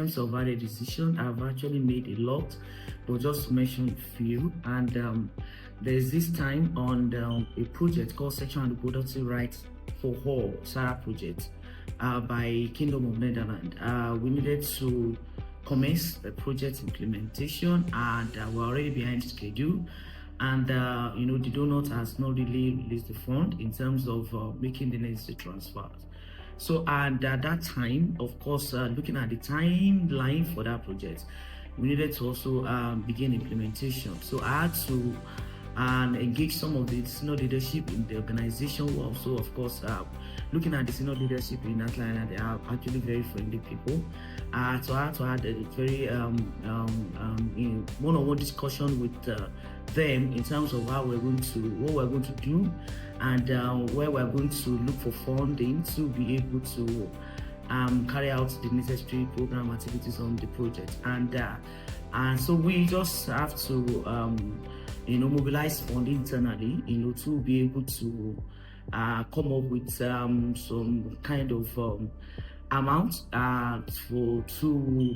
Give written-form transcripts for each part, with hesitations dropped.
terms of other decision, I've actually made a lot, but just to mention a few. And there's this time on a project called Sexual and Reproductive Rights for All, SARA project, by Kingdom of Netherlands. We needed to commence the project implementation, and we're already behind schedule. And the donor has not really released the fund in terms of making the necessary transfers. So and at that time, of course, looking at the timeline for that project, we needed to also begin implementation. So I had to engage some of the senior leadership in the organization, who also, of course, looking at the senior leadership in Heartland, they are actually very friendly people. So I had to have a very one-on-one discussion with them in terms of what we're going to do, and where we're going to look for funding to be able to carry out the necessary program activities on the project. And so we just have to mobilize funding internally, to be able to come up with some kind of amount to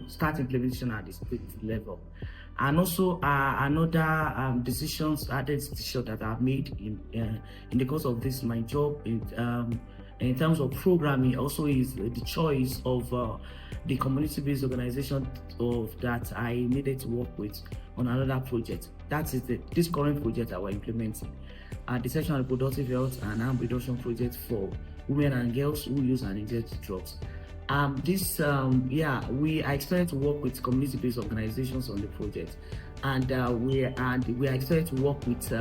start implementation at the state level. And also another added decision that I've made in the course of this my job in terms of programming also is the choice of the community-based organization that I needed to work with on another project. That is this current project that we're implementing, the Sexual and Reproductive Health and Harm Reduction Project for women and girls who use and inject drugs. I expect to work with community-based organizations on the project, and we are expected to work with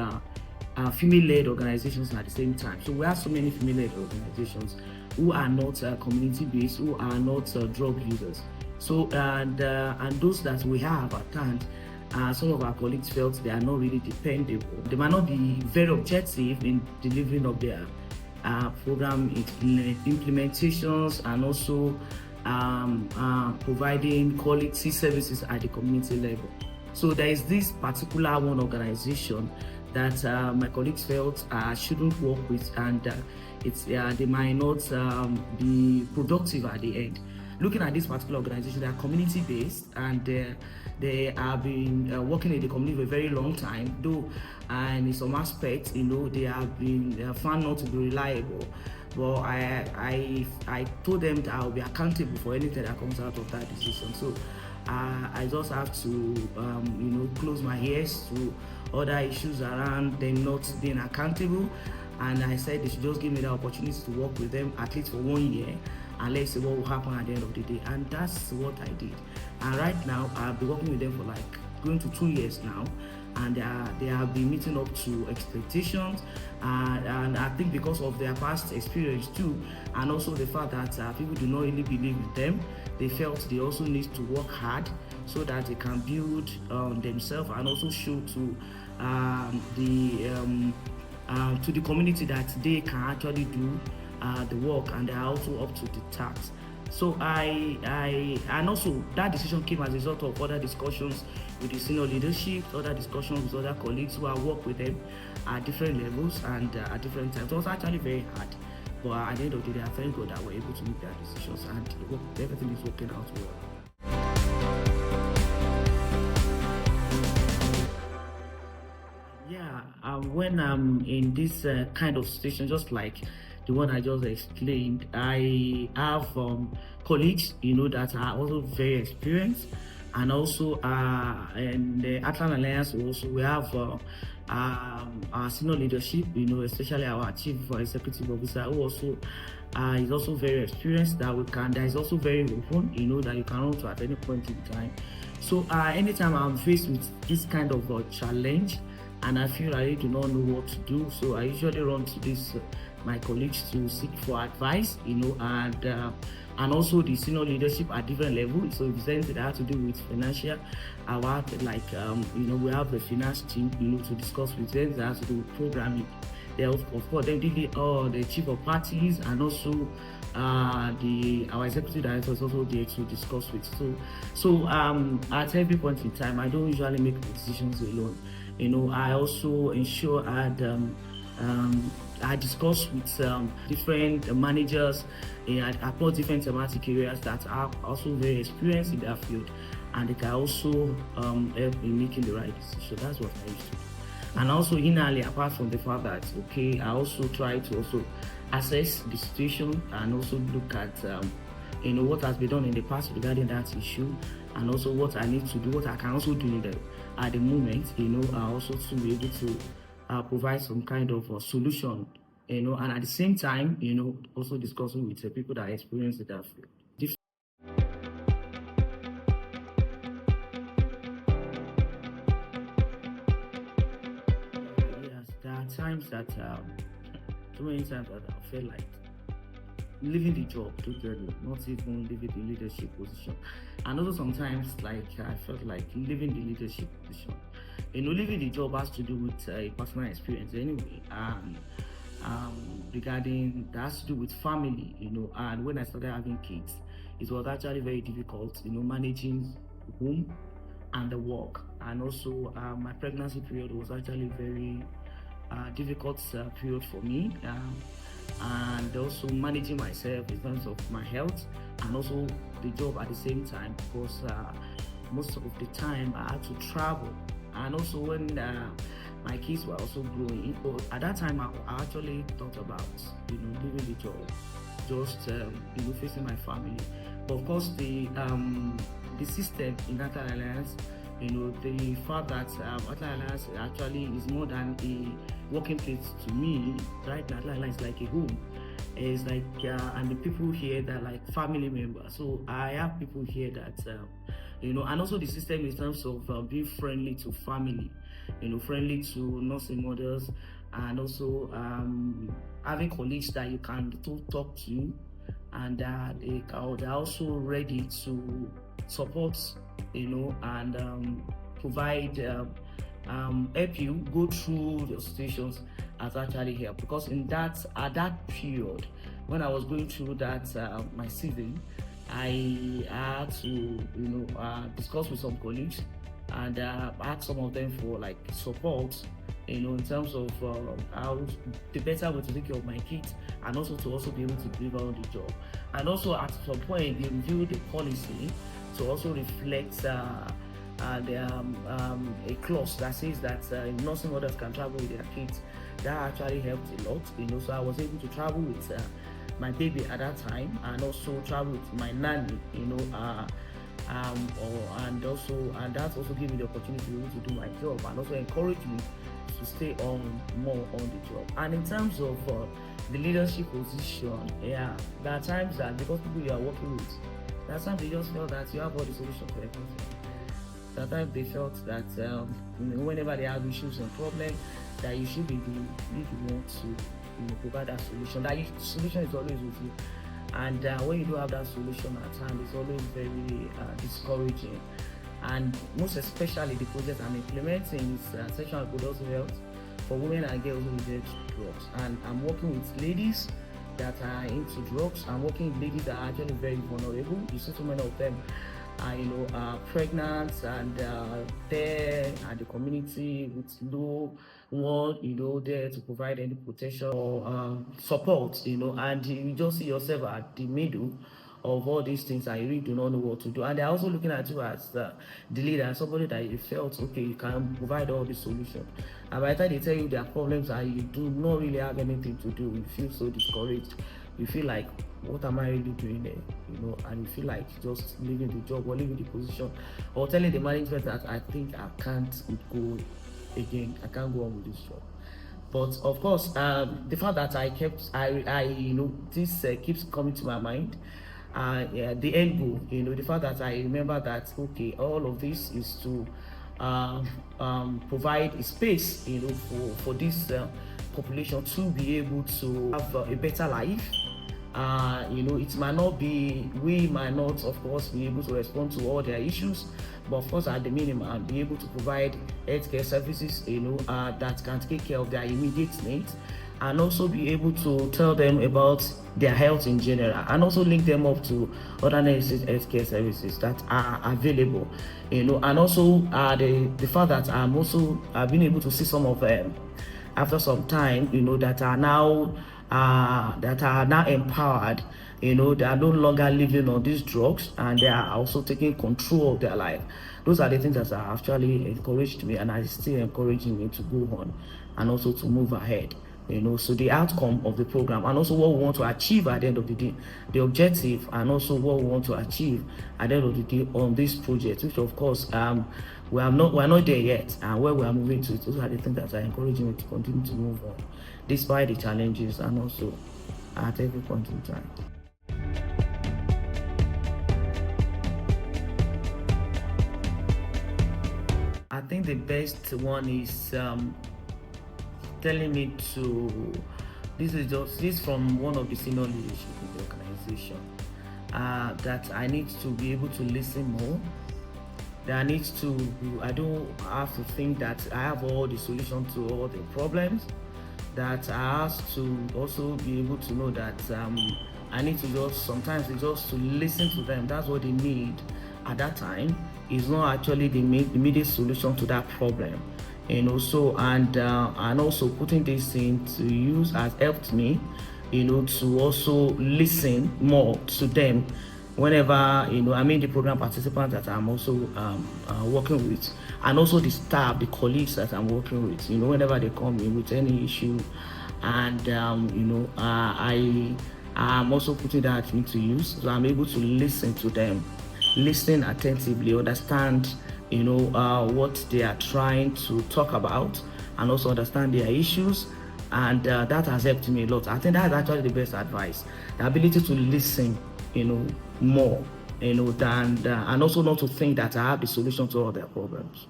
female-led organizations at the same time. So we have so many female-led organizations who are not community-based, who are not drug users. So and those that we have at hand, some of our colleagues felt they are not really dependable. They might not be very objective in delivering of their program implementations, and also providing quality services at the community level. So there is this particular one organization that my colleagues felt shouldn't work with, and they might not be productive at the end. Looking at this particular organization, they are community-based, and they have been working in the community for a very long time, though and in some aspects, they have been found not to be reliable. But I told them that I'll be accountable for anything that comes out of that decision. So I just have to close my ears to other issues around them not being accountable, and I said they should just give me the opportunity to work with them at least for 1 year, and let's see what will happen at the end of the day. And that's what I did. And right now I've been working with them for going to 2 years now, and they have been meeting up to expectations, and I think because of their past experience too, and also the fact that people do not really believe in them, they felt they also need to work hard so that they can build themselves, and also show to the community that they can actually do the work, and they are also up to the task. So and also that decision came as a result of other discussions with the senior leadership, other discussions with other colleagues who have worked with them at different levels and at different times. It was actually very hard, but at the end of the day, I thank God that we're able to make their decisions, and everything is working out well. When I'm in this kind of situation, just like the one I just explained, I have colleagues, that are also very experienced, and also in the Heartland Alliance also we have our senior leadership, especially our chief executive officer, who also is also very experienced, that is also very open, that you can run to at any point in time. So anytime I'm faced with this kind of challenge, and I feel I do not know what to do, so I usually run to this my colleagues to seek for advice, and also the senior leadership at different levels. So if there's anything that has to do with financial, we have the finance team, to discuss with them that has to do with programming. They of course they the chief of parties, and also our executive director is also there to discuss with. So at every point in time, I don't usually make decisions alone. I also ensure I discuss with different managers across different thematic areas that are also very experienced in that field, and they can also help in making the right decision. That's what I used to do. And also, inally, apart from the fact that okay, I also try to also assess the situation and also look at what has been done in the past regarding that issue, and also what I need to do, what I can also do at the moment, also to be able to provide some kind of solution, and at the same time, also discussing with the people that experience that field. Yes, there are times that, too many times that I feel like leaving the job totally, not even leaving the leadership position. And also sometimes like I felt like leaving the leadership position. Leaving the job has to do with a personal experience anyway. Regarding that has to do with family, and when I started having kids, it was actually very difficult, managing home and the work. And also my pregnancy period was actually very difficult period for me. And also managing myself in terms of my health and also the job at the same time, because most of the time I had to travel. And also when my kids were also growing, but at that time I actually thought about leaving the job, just facing my family. But of course the system in Heartland Alliance, the fact that Heartland Alliance actually is more than a working place to me, right? Heartland Alliance is like a home. It's like and the people here that are like family members. So I have people here that and also the system in terms of being friendly to family, friendly to nursing mothers, and also having colleagues that you can talk to, and they're also ready to support, and provide help you go through the situations, has actually helped. Because at that period when I was going through that my season, I had to discuss with some colleagues and ask some of them for like support, in terms of how the better way to take care of my kids, and also to also be able to deliver on the job. And also at some point they reviewed the policy to also reflect a clause that says that nursing mothers can travel with their kids. That actually helped a lot, so I was able to travel with my baby at that time, and also travel with my nanny, and that also gave me the opportunity to be able to do my job, and also encourage me to stay on more on the job. And in terms of the leadership position, there are times that because people you are working with, there are times they just felt that you have all the solutions for everything. Sometimes they felt that whenever they have issues and problems, that you should be the one to provide that solution. That solution is always with you. And when you don't have that solution at times, it's always very discouraging. And most especially the project I'm implementing is sexual and reproductive health for women and girls who use drugs. And I'm working with ladies that are into drugs. I'm working with ladies that are actually very vulnerable. You see so many of them are pregnant and there at the community with no one there to provide any protection or support, and you just see yourself at the middle of all these things and you really do not know what to do. And they're also looking at you as the leader, somebody that you felt okay, you can provide all the solutions. And by the time they tell you their problems and you do not really have anything to do, you feel so discouraged. You feel like, what am I really doing there? And you feel like just leaving the job or leaving the position, or telling the management that I think I can't go again, I can't go on with this job. But of course, the fact that this keeps coming to my mind. The end goal, the fact that I remember that okay, all of this is to provide a space, for this population to be able to have a better life. It might not be, we might not, of course, be able to respond to all their issues, but of course, at the minimum, be able to provide healthcare services, that can take care of their immediate needs, and also be able to tell them about their health in general, and also link them up to other healthcare services that are available, and also the fact that I've been able to see some of them after some time, that are now empowered, they are no longer living on these drugs, and they are also taking control of their life. Those are the things that have actually encouraged me, and are still encouraging me to go on and also to move ahead. So the outcome of the program, and also what we want to achieve at the end of the day, the objective, and also what we want to achieve at the end of the day on this project, which of course we're not there yet, and where we are moving to. Those are the things that are encouraging me to continue to move on, despite the challenges, and also at every point in time. I think the best one is telling me to, this from one of the senior leadership in the organization, that I need to be able to listen more. That I don't have to think that I have all the solutions to all the problems. That I have to also be able to know that I need to sometimes it's just to listen to them. That's what they need at that time. It's not actually the immediate solution to that problem. So and also putting this into use has helped me, to also listen more to them whenever, the program participants that I'm also working with, and also the staff, the colleagues that I'm working with, whenever they come in with any issue, and I am also putting that into use, so I'm able to listen to them, listen attentively, understand what they are trying to talk about, and also understand their issues, and that has helped me a lot. I think that's actually the best advice, the ability to listen more, than and also not to think that I have the solution to all their problems.